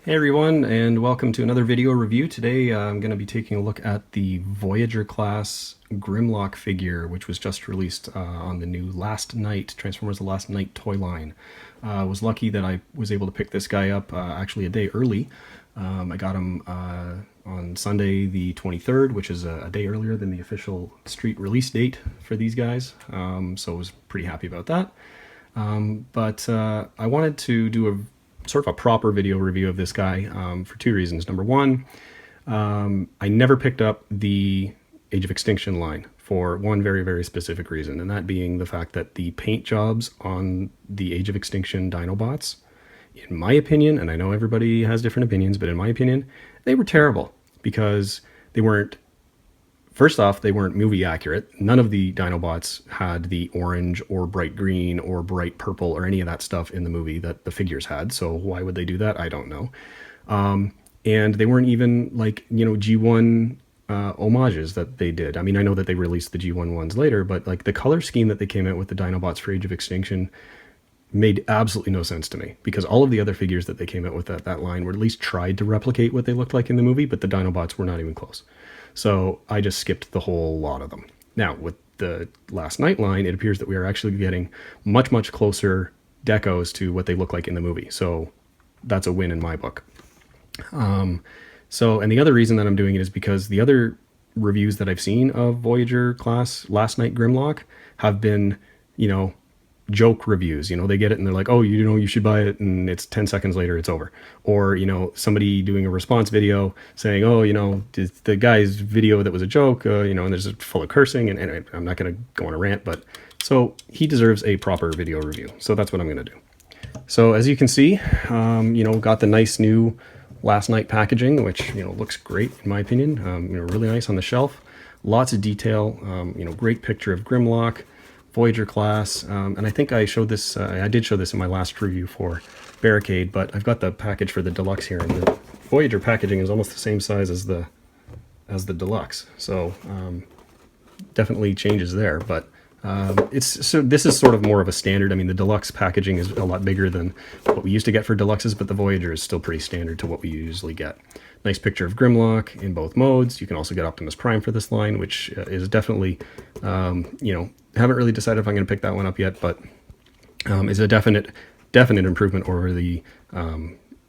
Hey everyone, and welcome to another video review. Today I'm going to be taking a look at the Voyager-class Grimlock figure, which was just released on the new Last Night, Transformers The Last Night toy line. I was lucky that I was able to pick this guy up actually a day early. I got him on Sunday the 23rd, which is a day earlier than the official street release date for these guys, so I was pretty happy about that. But I wanted to do a sort of a proper video review of this guy for two reasons. Number one, I never picked up the Age of Extinction line for one very, very specific reason, and that being the fact that the paint jobs on the Age of Extinction Dinobots, in my opinion, and I know everybody has different opinions, but in my opinion, they were terrible because they weren't, first off, they weren't movie accurate. None of the Dinobots had the orange or bright green or bright purple or any of that stuff in the movie that the figures had. So why would they do that? I don't know. And they weren't even like, G1 homages that they did. I mean, I know that they released the G1 ones later, but like the color scheme that they came out with the Dinobots for Age of Extinction made absolutely no sense to me, because all of the other figures that they came out with that line were at least tried to replicate what they looked like in the movie, but the Dinobots were not even close. So I just skipped the whole lot of them. Now, with the Last Night line, it appears that we are actually getting much, much closer decos to what they look like in the movie. So that's a win in my book. And the other reason that I'm doing it is because the other reviews that I've seen of Voyager-class Last Night Grimlock have been, joke reviews. They get it and they're like, oh, you should buy it, and it's 10 seconds later it's over. Or somebody doing a response video saying, oh, the guy's video that was a joke, and there's full of cursing, and I'm not going to go on a rant, but so he deserves a proper video review, so that's what I'm going to do. So as you can see, got the nice new Last Night packaging, which looks great in my opinion. Really nice on the shelf, lots of detail, great picture of Grimlock, Voyager-class, and I think I showed this, I did show this in my last review for Barricade, but I've got the package for the Deluxe here, and the Voyager packaging is almost the same size as the Deluxe, so definitely changes there, but this is sort of more of a standard. I mean, the Deluxe packaging is a lot bigger than what we used to get for Deluxes, but the Voyager is still pretty standard to what we usually get. Nice picture of Grimlock in both modes. You can also get Optimus Prime for this line, which is definitely, haven't really decided if I'm going to pick that one up yet, but is a definite improvement over the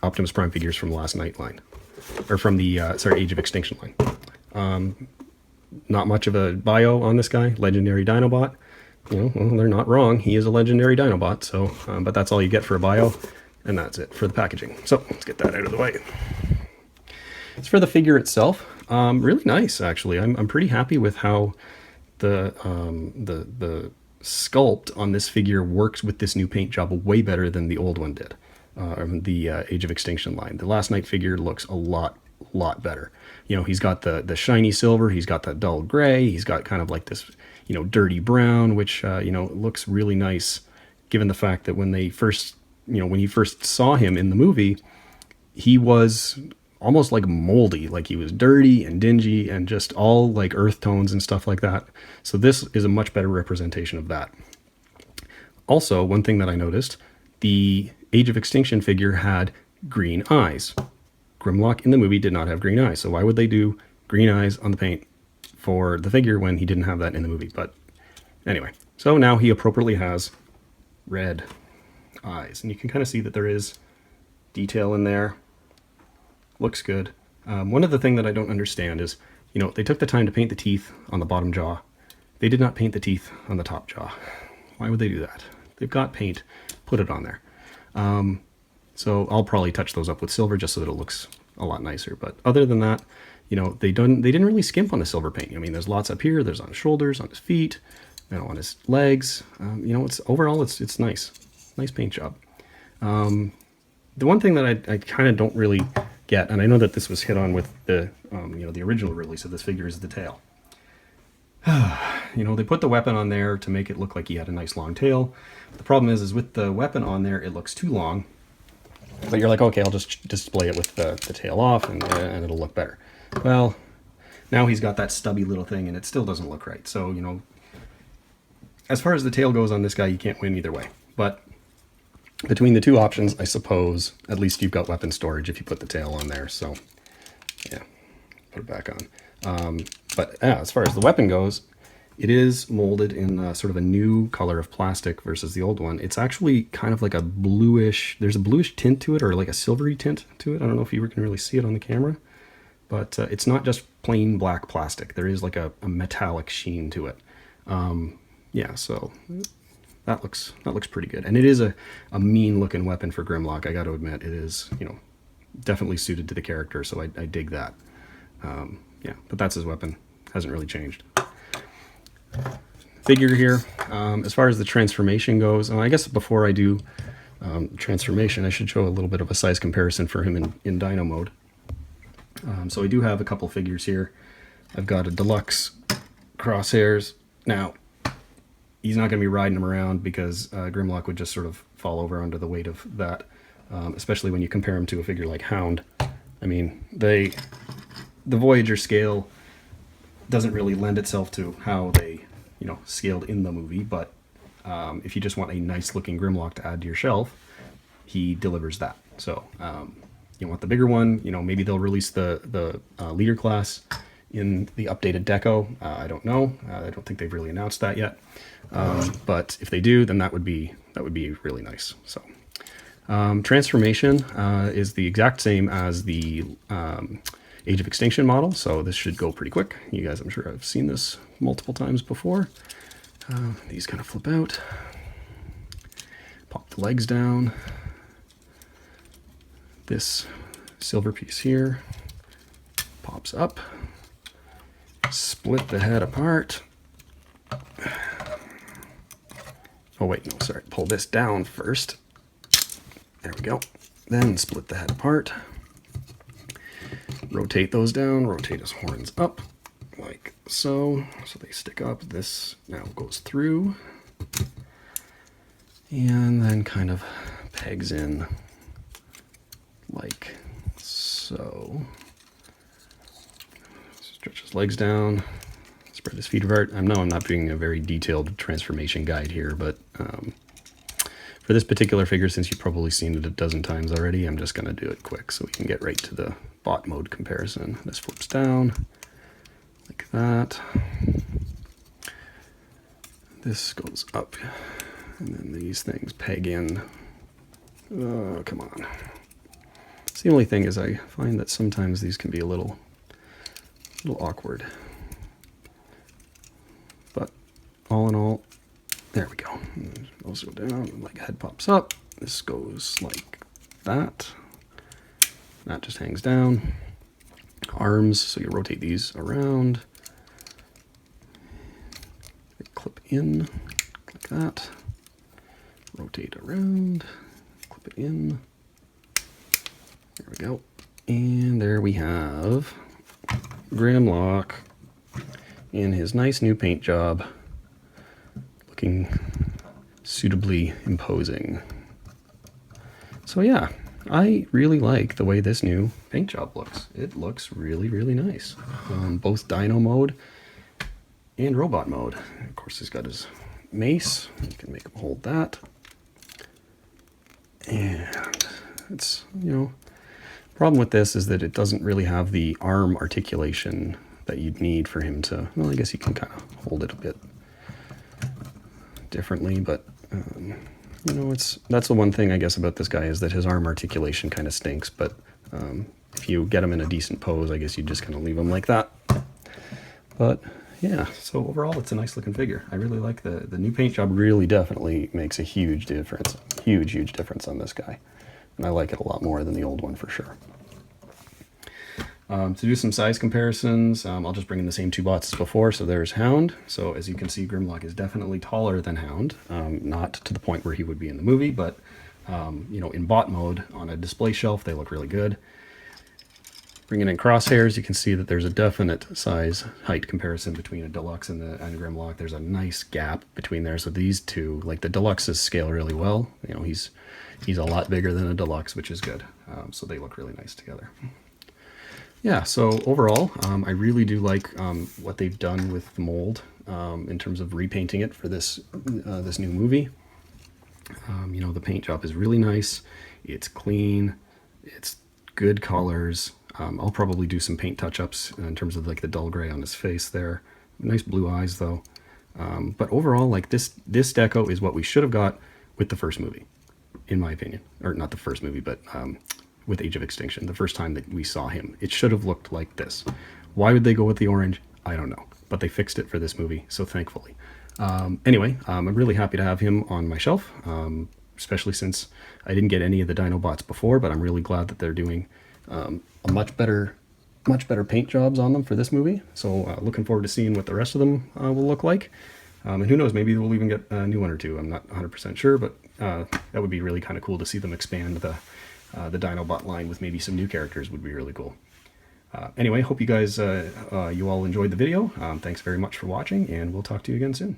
Optimus Prime figures from Last Night line, or from the Age of Extinction line. Not much of a bio on this guy. Legendary Dinobot. Well, they're not wrong. He is a legendary Dinobot. So, but that's all you get for a bio, and that's it for the packaging. So let's get that out of the way. As for the figure itself, really nice actually. I'm pretty happy with how the sculpt on this figure works with this new paint job way better than the old one did. The Age of Extinction line. The Last Night figure looks a lot better. He's got the shiny silver, he's got that dull gray, he's got kind of like this, dirty brown, which, looks really nice given the fact that when they first, when you first saw him in the movie, he was almost like moldy, like he was dirty and dingy and just all like earth tones and stuff like that. So this is a much better representation of that. Also, one thing that I noticed, the Age of Extinction figure had green eyes. Grimlock in the movie did not have green eyes, so why would they do green eyes on the paint for the figure when he didn't have that in the movie? But anyway, so now he appropriately has red eyes, and you can kind of see that there is detail in there. Looks good. One of the things that I don't understand is, they took the time to paint the teeth on the bottom jaw. They did not paint the teeth on the top jaw. Why would they do that? They've got paint, put it on there. So I'll probably touch those up with silver just so that it looks a lot nicer. But other than that, they didn't really skimp on the silver paint. I mean, there's lots up here. There's on his shoulders, on his feet, on his legs. Overall it's nice. Nice paint job. The one thing that I kind of don't really get, and I know that this was hit on with the the original release of this figure, is the tail. They put the weapon on there to make it look like he had a nice long tail. The problem is with the weapon on there, it looks too long. But you're like, okay, I'll just display it with the tail off, and it'll look better. Well, now he's got that stubby little thing, and it still doesn't look right. So, as far as the tail goes on this guy, you can't win either way. But between the two options, I suppose, at least you've got weapon storage if you put the tail on there. So yeah, put it back on. But yeah, as far as the weapon goes, it is molded in sort of a new color of plastic versus the old one. It's actually kind of like a bluish, there's a bluish tint to it, or like a silvery tint to it. I don't know if you can really see it on the camera, but it's not just plain black plastic. There is like a metallic sheen to it. Yeah, so that looks pretty good. And it is a mean looking weapon for Grimlock. I got to admit, it is, you know, definitely suited to the character. So I dig that. Yeah, but that's his weapon. Hasn't really changed. Figure here, as far as the transformation goes, I guess before I do transformation, I should show a little bit of a size comparison for him in Dino mode. So I do have a couple figures here. I've got a deluxe Crosshairs. Now, he's not going to be riding him around because Grimlock would just sort of fall over under the weight of that, especially when you compare him to a figure like Hound. I mean, the Voyager scale doesn't really lend itself to how they, you know, scaled in the movie, but if you just want a nice looking Grimlock to add to your shelf, he delivers that. So you want the bigger one, you know, maybe they'll release the leader class in the updated deco. I don't know. I don't think they've really announced that yet. But if they do, then that would be really nice. So transformation is the exact same as the Age of Extinction model, so this should go pretty quick. You guys, I'm sure have seen this multiple times before. These kind of flip out. Pop the legs down. This silver piece here pops up. Split the head apart. Oh wait, no, sorry. Pull this down first. There we go. Then split the head apart. Rotate those down, rotate his horns up, like so. So they stick up. This now goes through. And then kind of pegs in like so. Stretch his legs down, spread his feet apart. I know I'm not doing a very detailed transformation guide here, but for this particular figure, since you've probably seen it a dozen times already, I'm just going to do it quick so we can get right to the bot mode comparison. This flips down like that. This goes up, and then these things peg in. Oh, come on. It's the only thing is I find that sometimes these can be a little awkward. But all in all, there we go. Those go down, like head pops up. This goes like that. That just hangs down. Arms, so you rotate these around. They clip in, like that. Rotate around, clip it in. There we go. And there we have Grimlock in his nice new paint job, looking suitably imposing. So yeah, I really like the way this new paint job looks. It looks really, really nice. Both Dino mode and Robot mode. Of course, he's got his mace. You can make him hold that. And it's, you know, problem with this is that it doesn't really have the arm articulation that you'd need for him to, well, I guess you can kind of hold it a bit differently, but you know, that's the one thing I guess about this guy is that his arm articulation kind of stinks, but if you get him in a decent pose, I guess you just kind of leave him like that. But yeah, so overall it's a nice looking figure. I really like the new paint job. Really definitely makes a huge difference, huge difference on this guy, and I like it a lot more than the old one for sure. To do some size comparisons, I'll just bring in the same two bots as before. So there's Hound. So as you can see, Grimlock is definitely taller than Hound. Not to the point where he would be in the movie, but you know, in bot mode on a display shelf, they look really good. Bringing in Crosshairs, you can see that there's a definite size height comparison between a Deluxe and Grimlock. There's a nice gap between there. So these two, like the Deluxes scale really well. You know, he's a lot bigger than a Deluxe, which is good. So they look really nice together. Yeah, so overall, I really do like what they've done with the mold in terms of repainting it for this this new movie. You know, the paint job is really nice. It's clean. It's good colors. I'll probably do some paint touch-ups in terms of like the dull gray on his face there. Nice blue eyes though. But overall, like this deco is what we should have got with the first movie, in my opinion. Or not the first movie, but with Age of Extinction, the first time that we saw him. It should have looked like this. Why would they go with the orange? I don't know. But they fixed it for this movie, so thankfully. Anyway, I'm really happy to have him on my shelf, especially since I didn't get any of the Dinobots before, but I'm really glad that they're doing a much better paint jobs on them for this movie. So looking forward to seeing what the rest of them will look like. And who knows, maybe we'll even get a new one or two. I'm not 100% sure, but that would be really kind of cool to see them expand the Dinobot line with maybe some new characters. Would be really cool. Anyway, hope you guys, you all enjoyed the video. Thanks very much for watching, and we'll talk to you again soon.